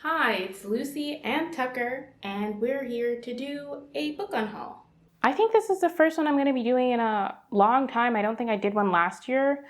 Hi, it's Lucy and Tucker, and we're here to do a book unhaul. I think this is the first one I'm going to be doing in a long time. I don't think I did one last year.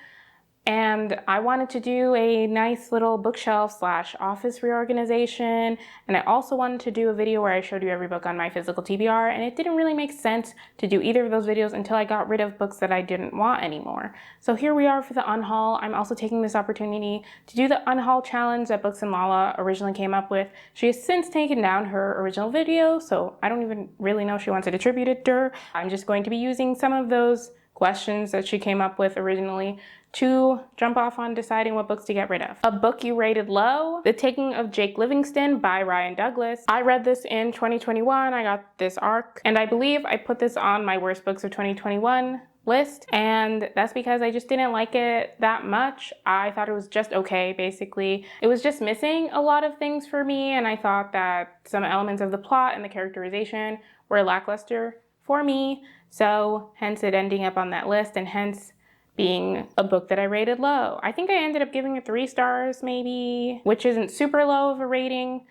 And I wanted to do a nice little bookshelf / office reorganization. And I also wanted to do a video where I showed you every book on my physical TBR. And it didn't really make sense to do either of those videos until I got rid of books that I didn't want anymore. So here we are for the unhaul. I'm also taking this opportunity to do the unhaul challenge that Books and Lala originally came up with. She has since taken down her original video, so I don't even really know if she wants it attributed to her. I'm just going to be using some of those questions that she came up with originally to jump off on deciding what books to get rid of. A book you rated low, The Taking of Jake Livingston by Ryan Douglas. I read this in 2021, I got this arc, and I believe I put this on my worst books of 2021 list, and that's because I just didn't like it that much. I thought it was just okay, basically. It was just missing a lot of things for me, and I thought that some elements of the plot and the characterization were lackluster for me, so hence it ending up on that list, and hence being a book that I rated low. I think I ended up giving it 3 stars maybe, which isn't super low of a rating,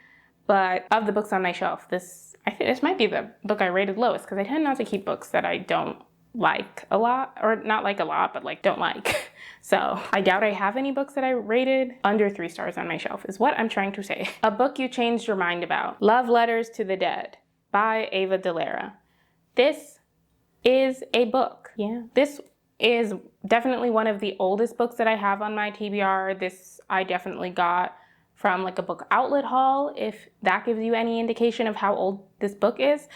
but of the books on my shelf, I think this might be the book I rated lowest, because I tend not to keep books that I don't like a lot, or not like a lot, but like don't like. So I doubt I have any books that I rated under 3 stars on my shelf, is what I'm trying to say. A book you changed your mind about. Love Letters to the Dead by Ava DeLera. This is a book. Yeah. This is definitely one of the oldest books that I have on my TBR. This I definitely got from like a book outlet haul, if that gives you any indication of how old this book is.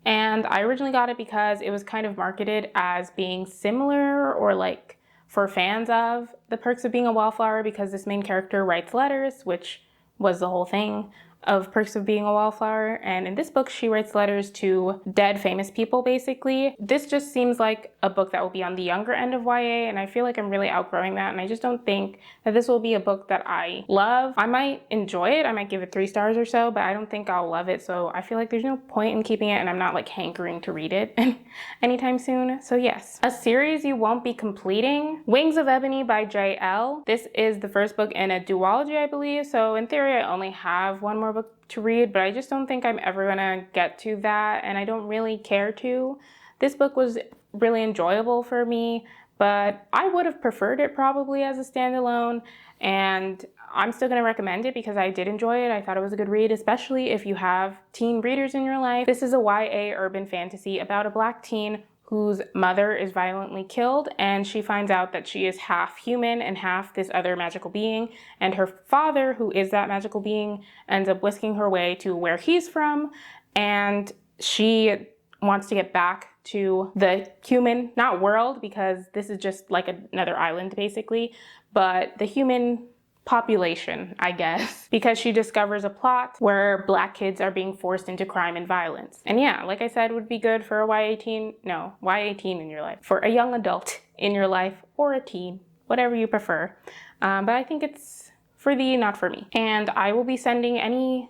And I originally got it because it was kind of marketed as being similar or like for fans of The Perks of Being a Wallflower, because this main character writes letters, which was the whole thing of Perks of Being a Wallflower. And in this book, she writes letters to dead famous people, basically. This just seems like a book that will be on the younger end of YA, and I feel like I'm really outgrowing that, and I just don't think that this will be a book that I love. I might enjoy it, I might give it 3 stars or so, but I don't think I'll love it, so I feel like there's no point in keeping it, and I'm not like hankering to read it anytime soon. So yes. A series you won't be completing. Wings of Ebony by J.L. This is the first book in a duology, I believe, so in theory I only have one more book to read, but I just don't think I'm ever gonna get to that, and I don't really care to. This book was really enjoyable for me, but I would have preferred it probably as a standalone, and I'm still gonna recommend it because I did enjoy it. I thought it was a good read, especially if you have teen readers in your life. This is a YA urban fantasy about a Black teen whose mother is violently killed, and she finds out that she is half human and half this other magical being, and her father, who is that magical being, ends up whisking her way to where he's from, and she wants to get back to the human, not world, because this is just like another island basically, but the human population, I guess, because she discovers a plot where Black kids are being forced into crime and violence. And yeah, like I said, would be good for a YA teen in your life, for a young adult in your life, or a teen, whatever you prefer. But I think it's for thee, not for me. And I will be sending any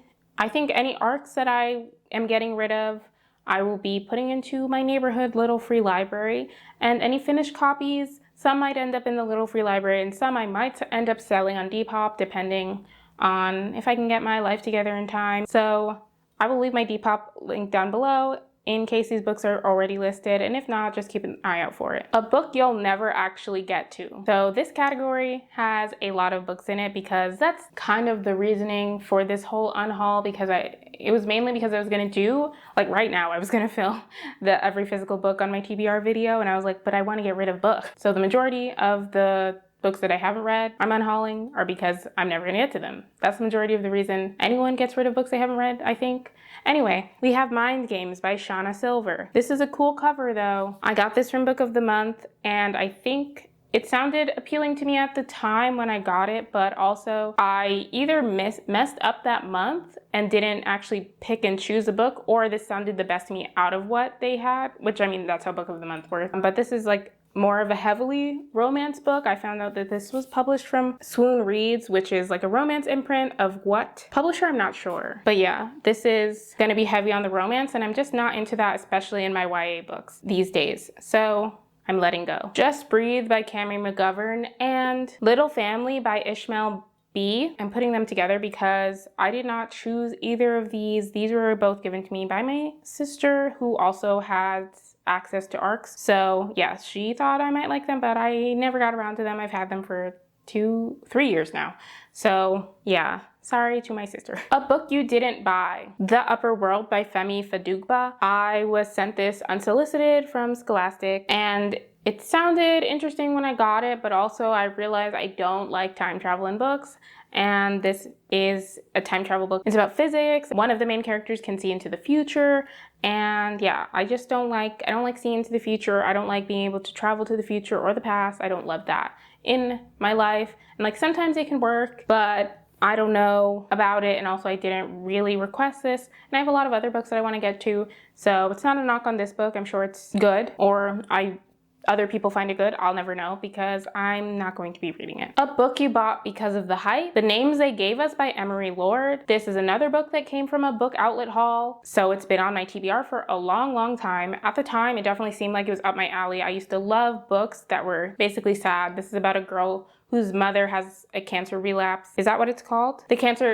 arcs that I am getting rid of, I will be putting into my neighborhood little free library, and any finished copies, some might end up in the little free library, and some I might end up selling on Depop, depending on if I can get my life together in time. So I will leave my Depop link down below in case these books are already listed, and if not, just keep an eye out for it. A book you'll never actually get to. So this category has a lot of books in it because that's kind of the reasoning for this whole unhaul, because it was mainly because I was gonna do, like right now, I was gonna film the every physical book on my TBR video, and I was like, but I wanna get rid of books. So the majority of the books that I haven't read, I'm unhauling, are because I'm never gonna get to them. That's the majority of the reason anyone gets rid of books they haven't read, I think. Anyway, we have Mind Games by Shauna Silver. This is a cool cover though. I got this from Book of the Month, and I think it sounded appealing to me at the time when I got it, but also I either messed up that month and didn't actually pick and choose a book, or this sounded the best to me out of what they had, which I mean, that's how Book of the Month works. But this is like more of a heavily romance book. I found out that this was published from Swoon Reads, which is like a romance imprint of what publisher, I'm not sure. But yeah, this is gonna be heavy on the romance, and I'm just not into that, especially in my YA books these days. So I'm letting go. Just Breathe by Camry McGovern and Little Family by Ishmael B. I'm putting them together because I did not choose either of these. These were both given to me by my sister, who also has access to ARCs. So yeah, she thought I might like them, but I never got around to them. I've had them for 3 years now. So yeah, sorry to my sister. A book you didn't buy. The Upper World by Femi Fadugba. I was sent this unsolicited from Scholastic, and it sounded interesting when I got it, but also I realized I don't like time travel in books. And this is a time travel book. It's about physics. One of the main characters can see into the future. And yeah, I don't like seeing into the future. I don't like being able to travel to the future or the past. I don't love that in my life. And like sometimes it can work, but I don't know about it. And also I didn't really request this. And I have a lot of other books that I want to get to. So it's not a knock on this book. I'm sure it's good, or other people find it good. I'll never know because I'm not going to be reading it. A book you bought because of the hype. The Names They Gave Us by Emery Lord. This is another book that came from a book outlet haul. So it's been on my TBR for a long time. At the time, it definitely seemed like it was up my alley. I used to love books that were basically sad. This is about a girl whose mother has a cancer relapse. Is that what it's called?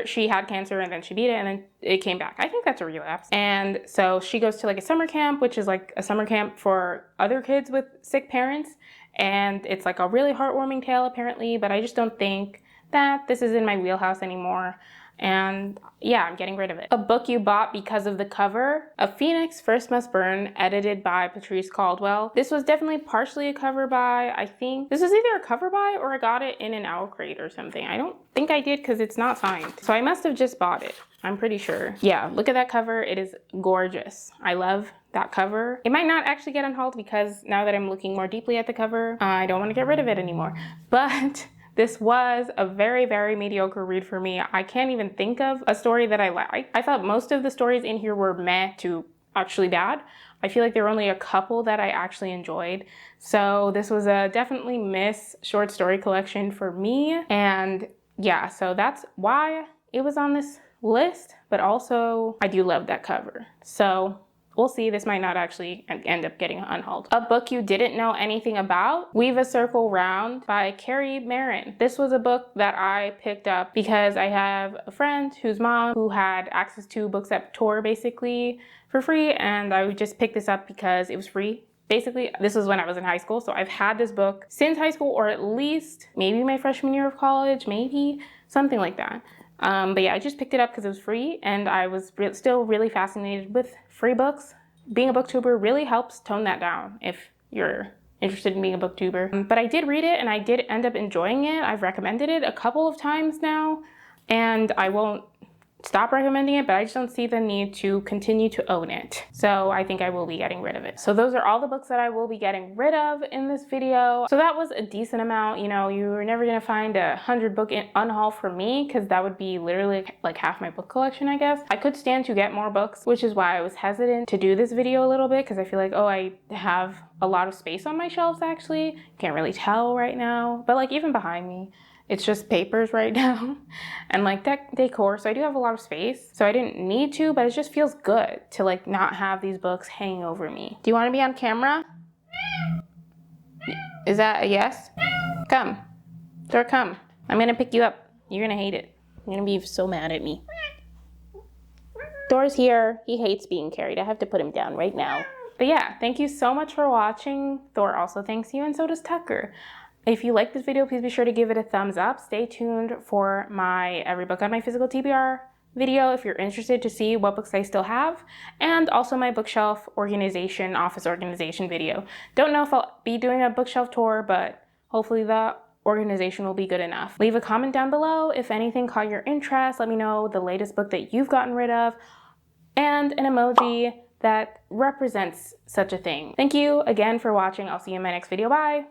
She had cancer and then she beat it and then it came back. I think that's a relapse. And so she goes to like a summer camp, which is like a summer camp for other kids with sick parents. And it's like a really heartwarming tale apparently, but I just don't think that this is in my wheelhouse anymore. And yeah, I'm getting rid of it. A book you bought because of the cover. A Phoenix First Must Burn, edited by Patrice Caldwell. This was definitely partially a cover buy. I think this was either a cover buy or I got it in an owl crate or something. I don't think I did because it's not signed. So I must have just bought it. I'm pretty sure. Yeah, look at that cover. It is gorgeous. I love that cover. It might not actually get unhauled because now that I'm looking more deeply at the cover, I don't want to get rid of it anymore. But this was a very mediocre read for me. I can't even think of a story that I liked. I thought most of the stories in here were meh to actually bad. I feel like there were only a couple that I actually enjoyed. So this was a definitely miss short story collection for me. And yeah, so that's why it was on this list, but also I do love that cover. So we'll see, this might not actually end up getting unhauled. A book you didn't know anything about. Weave a Circle Round by Carrie Marin. This was a book that I picked up because I have a friend whose mom who had access to Books at Tour basically for free, and I would just pick this up because it was free. Basically, this was when I was in high school, so I've had this book since high school, or at least maybe my freshman year of college, maybe something like that. But yeah, I just picked it up because it was free, and I was still really fascinated with free books. Being a booktuber really helps tone that down if you're interested in being a booktuber. But I did read it, and I did end up enjoying it. I've recommended it a couple of times now, and I won't stop recommending it, but I just don't see the need to continue to own it. So I think I will be getting rid of it. So those are all the books that I will be getting rid of in this video. So that was a decent amount. You know, you're never gonna find 100 book unhaul for me because that would be literally like half my book collection, I guess. I could stand to get more books, which is why I was hesitant to do this video a little bit, because I feel like, oh, I have a lot of space on my shelves actually. Can't really tell right now, but like even behind me, it's just papers right now and like decor. So I do have a lot of space. So I didn't need to, but it just feels good to like not have these books hanging over me. Do you want to be on camera? Is that a yes? Come. Thor, come. I'm going to pick you up. You're going to hate it. You're going to be so mad at me. Thor's here. He hates being carried. I have to put him down right now. But yeah, thank you so much for watching. Thor also thanks you, and so does Tucker. If you like this video, please be sure to give it a thumbs up. Stay tuned for my Every Book on My Physical TBR video if you're interested to see what books I still have, and also my bookshelf organization, office organization video. Don't know if I'll be doing a bookshelf tour, but hopefully the organization will be good enough. Leave a comment down below if anything caught your interest. Let me know the latest book that you've gotten rid of, and an emoji that represents such a thing. Thank you again for watching. I'll see you in my next video. Bye!